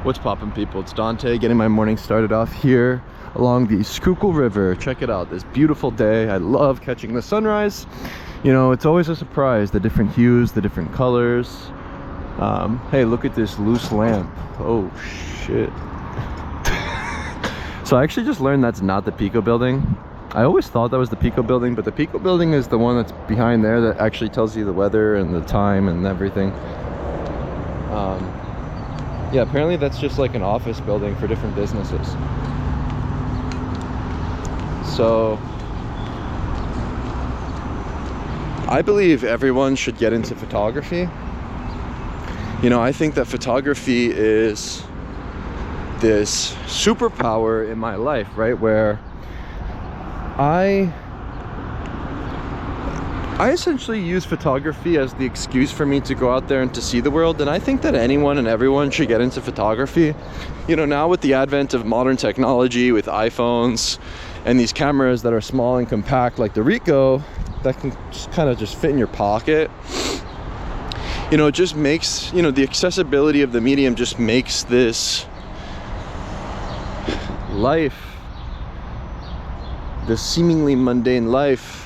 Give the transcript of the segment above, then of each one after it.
What's poppin', people? It's Dante, getting my morning started off here along the Schuylkill River. Check it out, this beautiful day. I love catching the sunrise. You know, it's always a surprise, the different hues, the different colors. Hey, look at this loose lamp. Oh shit. So I actually just learned that's not the Pico building. I always thought that was the Pico building, but the Pico building is the one that's behind there that actually tells you the weather and the time and everything. Yeah, apparently that's just like an office building for different businesses. So I believe everyone should get into photography. You know, I think that photography is this superpower in my life, right? Where I essentially use photography as the excuse for me to go out there and to see the world. And I think that anyone and everyone should get into photography. You know, now with the advent of modern technology, with iPhones and these cameras that are small and compact like the Ricoh, that can just kind of just fit in your pocket. You know, it just makes, you know, the accessibility of the medium just makes this life, this seemingly mundane life,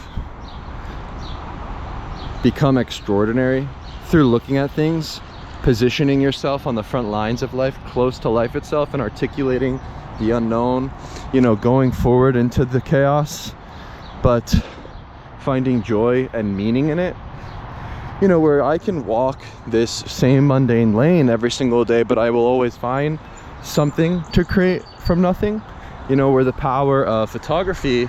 become extraordinary through looking at things, positioning yourself on the front lines of life, close to life itself, and articulating the unknown, you know, going forward into the chaos, but finding joy and meaning in it. You know, where I can walk this same mundane lane every single day, but I will always find something to create from nothing. You know, where the power of photography,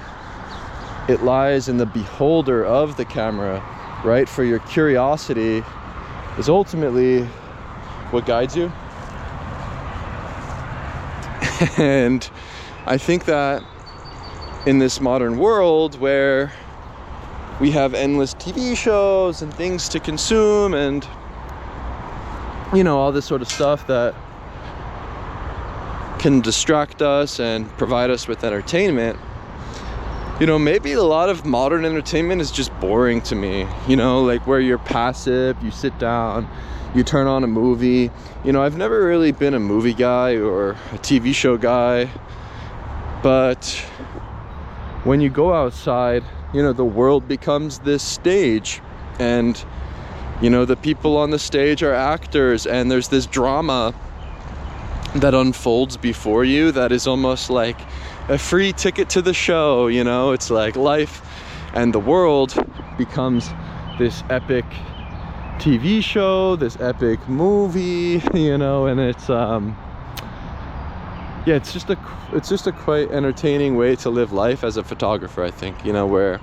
it lies in the beholder of the camera, right? For your curiosity is ultimately what guides you. And I think that in this modern world where we have endless TV shows and things to consume and, you know, all this sort of stuff that can distract us and provide us with entertainment, you know, maybe a lot of modern entertainment is just boring to me. You know, like where you're passive, you sit down, you turn on a movie. You know, I've never really been a movie guy or a TV show guy, but when you go outside, you know, the world becomes this stage, and, you know, the people on the stage are actors, and there's this drama that unfolds before you that is almost like a free ticket to the show. You know, it's like life and the world becomes this epic TV show, this epic movie, you know, and it's yeah, it's just a quite entertaining way to live life as a photographer, I think, you know, where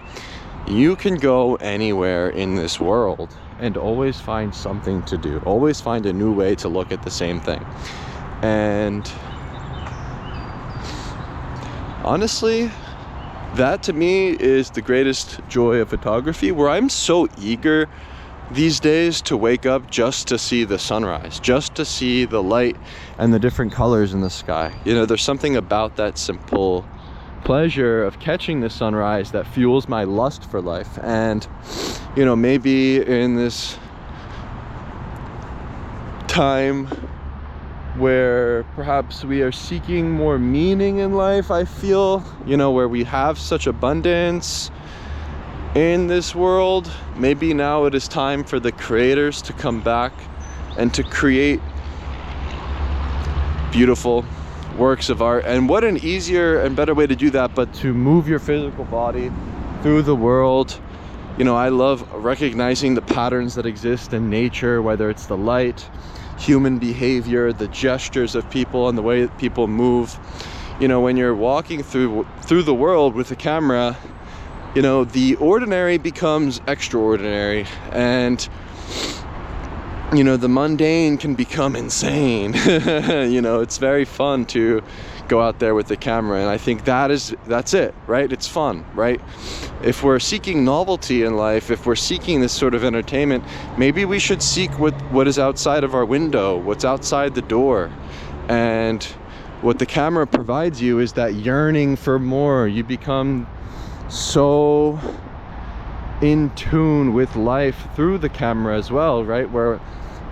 you can go anywhere in this world and always find something to do, always find a new way to look at the same thing. And honestly, that to me is the greatest joy of photography, where I'm so eager these days to wake up just to see the sunrise, just to see the light and the different colors in the sky. You know, there's something about that simple pleasure of catching the sunrise that fuels my lust for life. And, you know, maybe in this time where perhaps we are seeking more meaning in life, I feel, you know, where we have such abundance in this world, maybe now it is time for the creators to come back and to create beautiful works of art. And what an easier and better way to do that but to move your physical body through the world. You know, I love recognizing the patterns that exist in nature, whether it's the light, human behavior, the gestures of people, and the way that people move. You know, when you're walking through the world with a camera, you know, the ordinary becomes extraordinary, and, you know, the mundane can become insane. You know, it's very fun to go out there with the camera, and I think that's it, right? It's fun, right? If we're seeking novelty in life, if we're seeking this sort of entertainment, maybe we should seek what is outside of our window, what's outside the door. And what the camera provides you is that yearning for more. You become so in tune with life through the camera as well, right? Where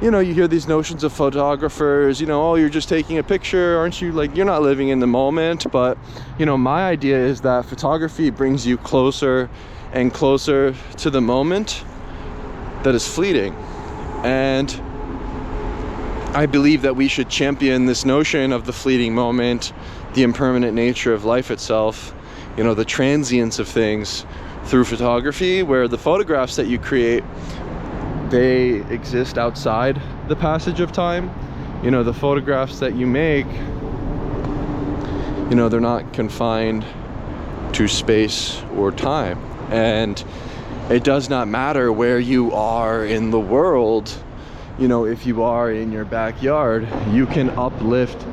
you know, you hear these notions of photographers, you know, oh, you're just taking a picture, aren't you? Like, you're not living in the moment. But, you know, my idea is that photography brings you closer and closer to the moment that is fleeting. And I believe that we should champion this notion of the fleeting moment, the impermanent nature of life itself, you know, the transience of things through photography, where the photographs that you create, they exist outside the passage of time. You know, the photographs that you make, you know, they're not confined to space or time. And it does not matter where you are in the world. You know, if you are in your backyard, you can uplift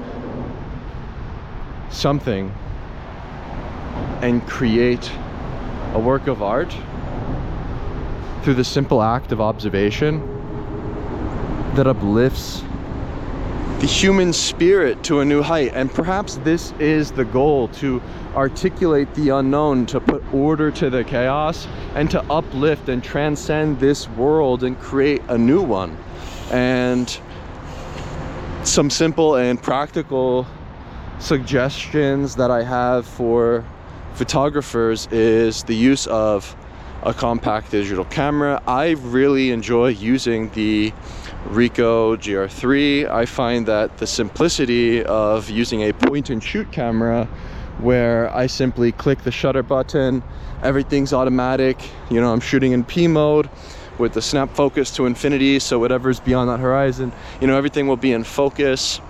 something and create a work of art through the simple act of observation that uplifts the human spirit to a new height. And perhaps this is the goal, to articulate the unknown, to put order to the chaos, and to uplift and transcend this world and create a new one. And some simple and practical suggestions that I have for photographers is the use of a compact digital camera. I really enjoy using the Ricoh GR3. I find that the simplicity of using a point and shoot camera, where I simply click the shutter button, everything's automatic. You know, I'm shooting in P mode with the snap focus to infinity, so whatever's beyond that horizon, you know, everything will be in focus.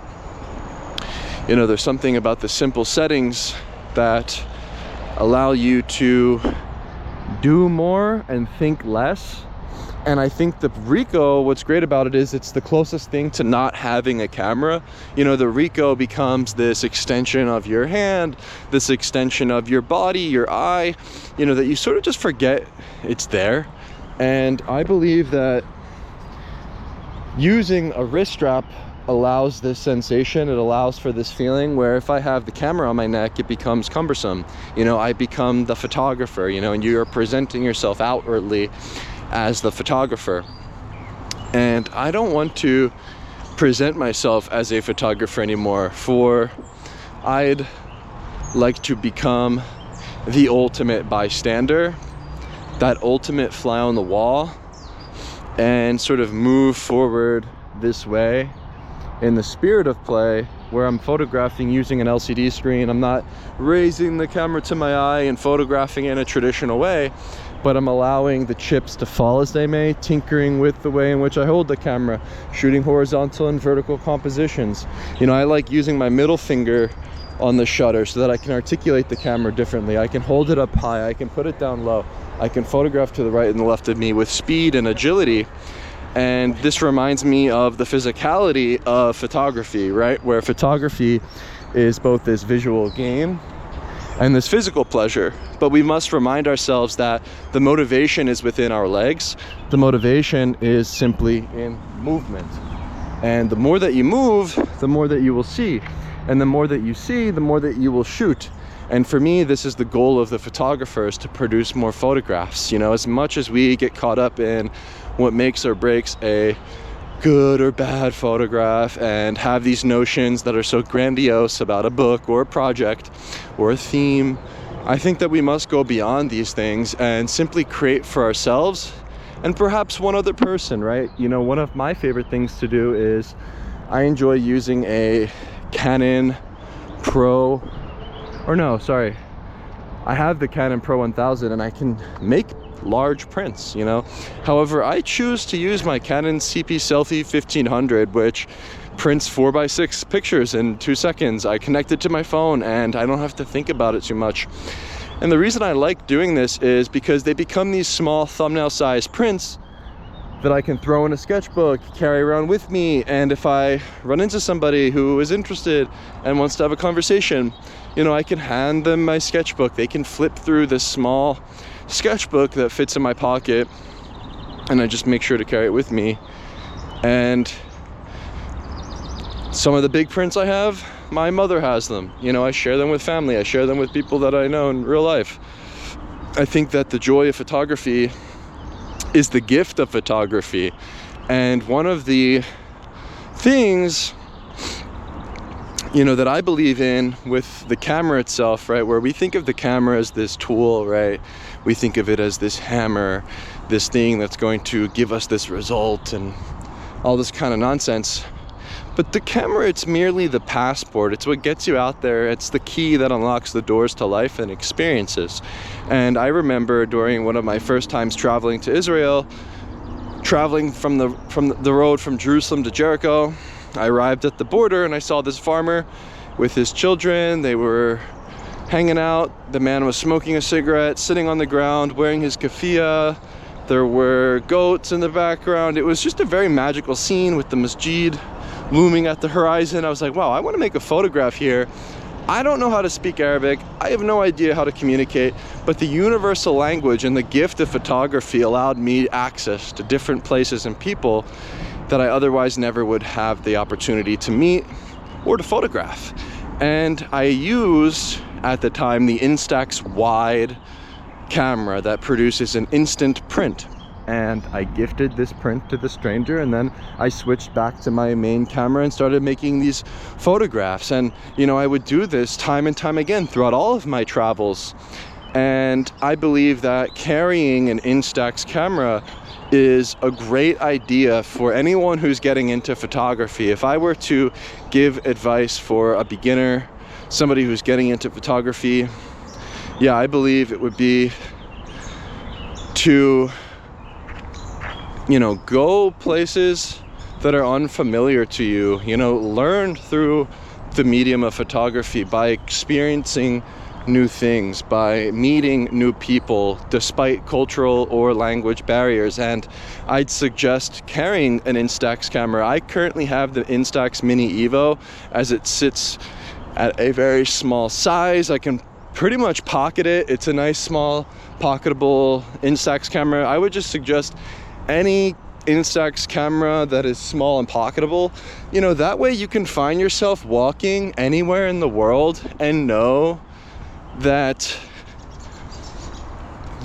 You know, there's something about the simple settings that allow you to do more and think less. And I think the Ricoh, what's great about it is it's the closest thing to not having a camera. You know, the Ricoh becomes this extension of your hand, this extension of your body, your eye, you know, that you sort of just forget it's there. And I believe that using a wrist strap allows this sensation. It allows for this feeling where if I have the camera on my neck, it becomes cumbersome. You know, I become the photographer, you know, and you're presenting yourself outwardly as the photographer. And I don't want to present myself as a photographer anymore, for I'd like to become the ultimate bystander, that ultimate fly on the wall, and sort of move forward this way in the spirit of play, where I'm photographing using an LCD screen. I'm not raising the camera to my eye and photographing in a traditional way, but I'm allowing the chips to fall as they may, tinkering with the way in which I hold the camera, shooting horizontal and vertical compositions. You know, I like using my middle finger on the shutter so that I can articulate the camera differently. I can hold it up high, I can put it down low, I can photograph to the right and the left of me with speed and agility. And this reminds me of the physicality of photography, right? Where photography is both this visual game and this physical pleasure. But we must remind ourselves that the motivation is within our legs. The motivation is simply in movement. And the more that you move, the more that you will see. And the more that you see, the more that you will shoot. And for me, this is the goal of the photographers, to produce more photographs. You know, as much as we get caught up in what makes or breaks a good or bad photograph, and have these notions that are so grandiose about a book or a project or a theme, I think that we must go beyond these things and simply create for ourselves and perhaps one other person, right? You know, one of my favorite things to do is I enjoy using a Canon Pro, or no, sorry, I have the Canon Pro 1000 and I can make large prints, you know. However, I choose to use my Canon CP Selfie 1500, which prints 4x6 pictures in 2 seconds. I connect it to my phone and I don't have to think about it too much. And the reason I like doing this is because they become these small thumbnail sized prints that I can throw in a sketchbook, carry around with me, and if I run into somebody who is interested and wants to have a conversation, you know, I can hand them my sketchbook. They can flip through this small sketchbook that fits in my pocket, and I just make sure to carry it with me. And some of the big prints I have, my mother has them. You know, I share them with family. I share them with people that I know in real life. I think that the joy of photography is the gift of photography. And one of the things, you know, that I believe in with the camera itself, right, where we think of the camera as this tool, right, we think of it as this hammer, this thing that's going to give us this result and all this kind of nonsense. But the camera, it's merely the passport. It's what gets you out there. It's the key that unlocks the doors to life and experiences. And I remember during one of my first times traveling to Israel, traveling from the road from Jerusalem to Jericho, I arrived at the border and I saw this farmer with his children. They were hanging out. The man was smoking a cigarette, sitting on the ground, wearing his keffiyeh. There were goats in the background. It was just a very magical scene with the masjid looming at the horizon. I was like, wow, I want to make a photograph here. I don't know how to speak Arabic. I have no idea how to communicate, but the universal language and the gift of photography allowed me access to different places and people that I otherwise never would have the opportunity to meet or to photograph. And I used, at the time, the Instax wide camera that produces an instant print. And I gifted this print to the stranger, and then I switched back to my main camera and started making these photographs. And, you know, I would do this time and time again throughout all of my travels. And I believe that carrying an Instax camera is a great idea for anyone who's getting into photography. If I were to give advice for a beginner, somebody who's getting into photography, yeah, I believe it would be to, you know, go places that are unfamiliar to you. You know, learn through the medium of photography by experiencing new things, by meeting new people despite cultural or language barriers. And I'd suggest carrying an Instax camera. I currently have the Instax Mini Evo as it sits at a very small size. I can pretty much pocket it. It's a nice small pocketable Instax camera. I would just suggest any Instax camera that is small and pocketable. You know, that way you can find yourself walking anywhere in the world and know that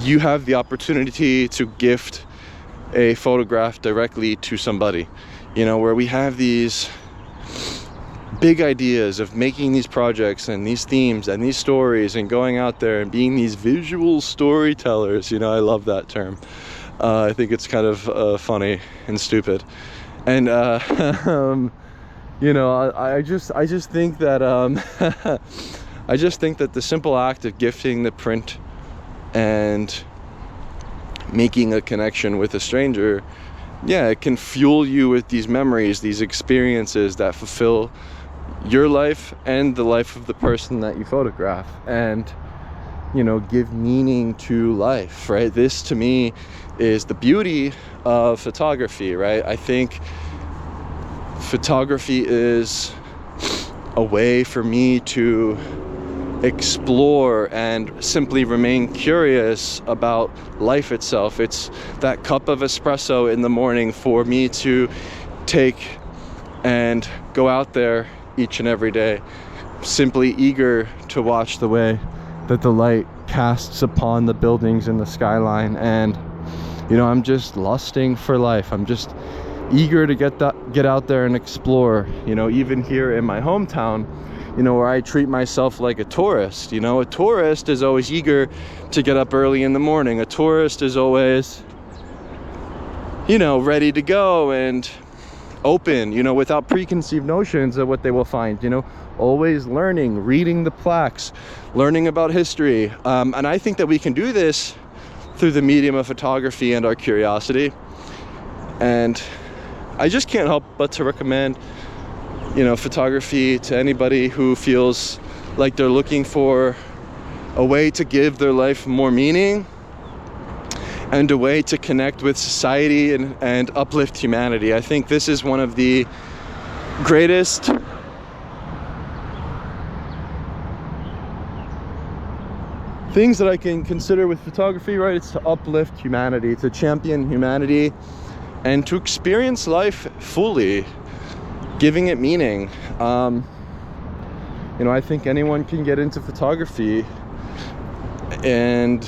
you have the opportunity to gift a photograph directly to somebody. You know, where we have these big ideas of making these projects and these themes and these stories and going out there and being these visual storytellers. You know, I love that term. I think it's kind of funny and stupid. And you know, I just think that I just think that the simple act of gifting the print and making a connection with a stranger, yeah, it can fuel you with these memories, these experiences that fulfill your life and the life of the person that you photograph, and, you know, give meaning to life, right? This to me is the beauty of photography, right? I think photography is a way for me to explore and simply remain curious about life itself. It's that cup of espresso in the morning for me to take and go out there each and every day, simply eager to watch the way that the light casts upon the buildings in the skyline. And, you know, I'm just lusting for life. I'm just eager to get out there and explore. You know, even here in my hometown, you know, where I treat myself like a tourist. You know, a tourist is always eager to get up early in the morning. A tourist is always, you know, ready to go and open, you know, without preconceived notions of what they will find. You know, always learning, reading the plaques, learning about history. And I think that we can do this through the medium of photography and our curiosity. And I just can't help but to recommend, you know, photography to anybody who feels like they're looking for a way to give their life more meaning and a way to connect with society and uplift humanity. I think this is one of the greatest things that I can consider with photography, right? It's to uplift humanity, to champion humanity, and to experience life fully, giving it meaning. You know, I think anyone can get into photography, and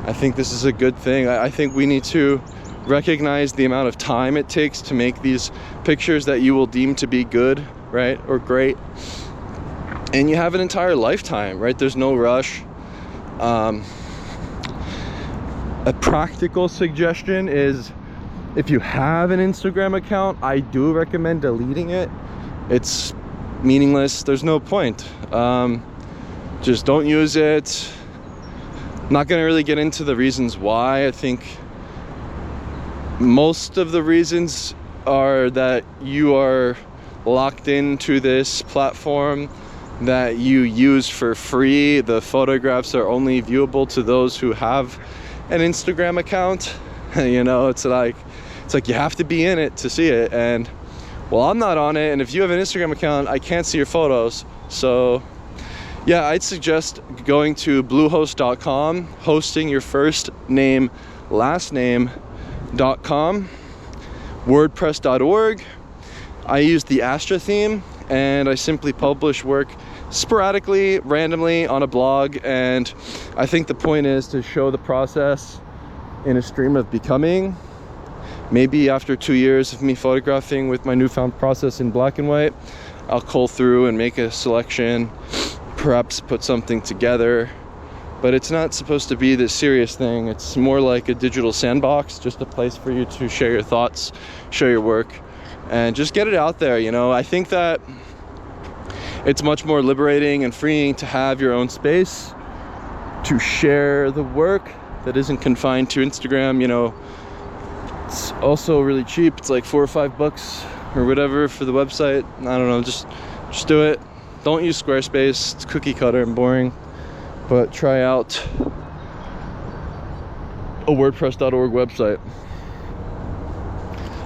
I think this is a good thing. I think we need to recognize the amount of time it takes to make these pictures that you will deem to be good, right, or great. And you have an entire lifetime, right? There's no rush. A practical suggestion is, if you have an Instagram account, I do recommend deleting it. It's meaningless. There's no point. Just don't use it. Not going to really get into the reasons why. I think most of the reasons are that you are locked into this platform that you use for free. The photographs are only viewable to those who have an Instagram account. You know, it's like you have to be in it to see it. And well, I'm not on it, and if you have an Instagram account, I can't see your photos. So yeah, I'd suggest going to bluehost.com, hosting your first name, last name.com, wordpress.org. I use the Astra theme, and I simply publish work sporadically, randomly on a blog. And I think the point is to show the process in a stream of becoming. Maybe after 2 years of me photographing with my newfound process in black and white, I'll cull through and make a selection, perhaps put something together. But it's not supposed to be this serious thing. It's more like a digital sandbox, just a place for you to share your thoughts, share your work, and just get it out there. You know, I think that it's much more liberating and freeing to have your own space to share the work that isn't confined to Instagram. You know, it's also really cheap. It's like $4 or $5 or whatever for the website. I don't know, just do it. Don't use Squarespace. It's cookie cutter and boring. But try out a WordPress.org website.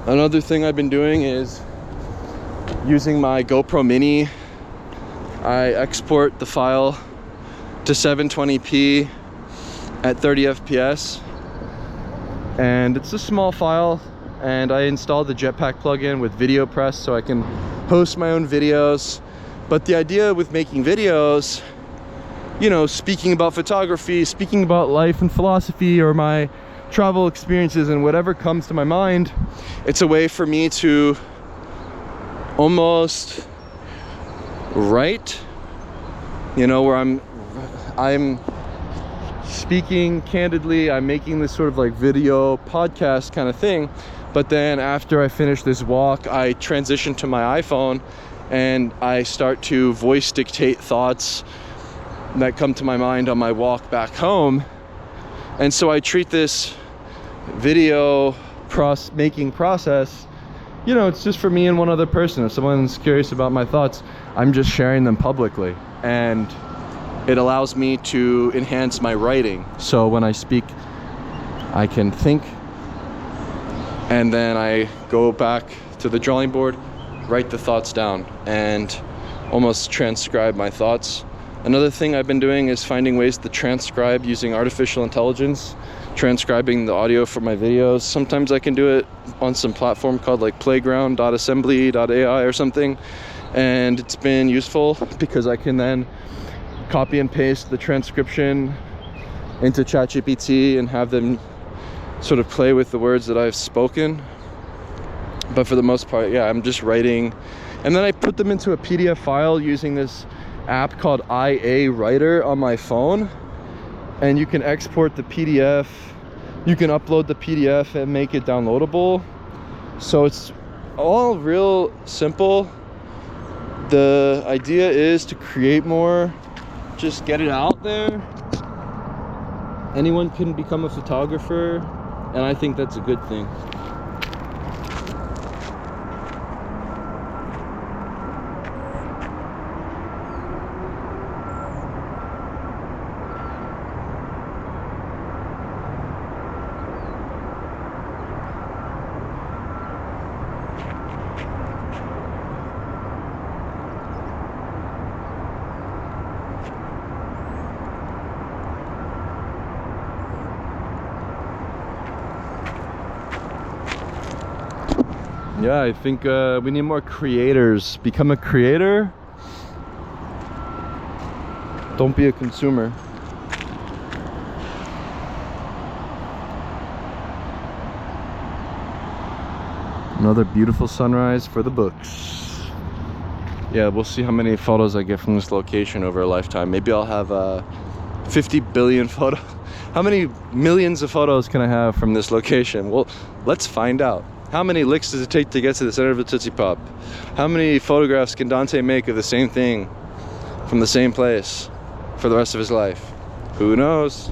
Another thing I've been doing is using my GoPro Mini. I export the file to 720p at 30 FPS. And it's a small file, and I installed the Jetpack plugin with VideoPress so I can host my own videos. But the idea with making videos, you know, speaking about photography, speaking about life and philosophy, or my travel experiences and whatever comes to my mind, it's a way for me to almost write, you know, where I'm speaking candidly. I'm making this sort of like video podcast kind of thing, but then after I finish this walk, I transition to my iPhone and I start to voice dictate thoughts that come to my mind on my walk back home. And so I treat this video making process, you know, it's just for me and one other person. If someone's curious about my thoughts, I'm just sharing them publicly, and it allows me to enhance my writing. So when I speak, I can think, and then I go back to the drawing board, write the thoughts down, and almost transcribe my thoughts. Another thing I've been doing is finding ways to transcribe using artificial intelligence, transcribing the audio for my videos. Sometimes I can do it on some platform called like playground.assembly.ai or something, and it's been useful because I can then copy and paste the transcription into ChatGPT and have them sort of play with the words that I've spoken. But for the most part, yeah, I'm just writing, and then I put them into a PDF file using this app called IA Writer on my phone, and you can export the PDF, you can upload the PDF and make it downloadable. So it's all real simple. The idea is to create more, just get it out there. Anyone can become a photographer, and I think that's a good thing. Yeah, I think we need more creators. Become a creator. Don't be a consumer. Another beautiful sunrise for the books. Yeah, we'll see how many photos I get from this location over a lifetime. Maybe I'll have 50 billion photos. How many millions of photos can I have from this location? Well, let's find out. How many licks does it take to get to the center of the Tootsie Pop? How many photographs can Dante make of the same thing from the same place for the rest of his life? Who knows?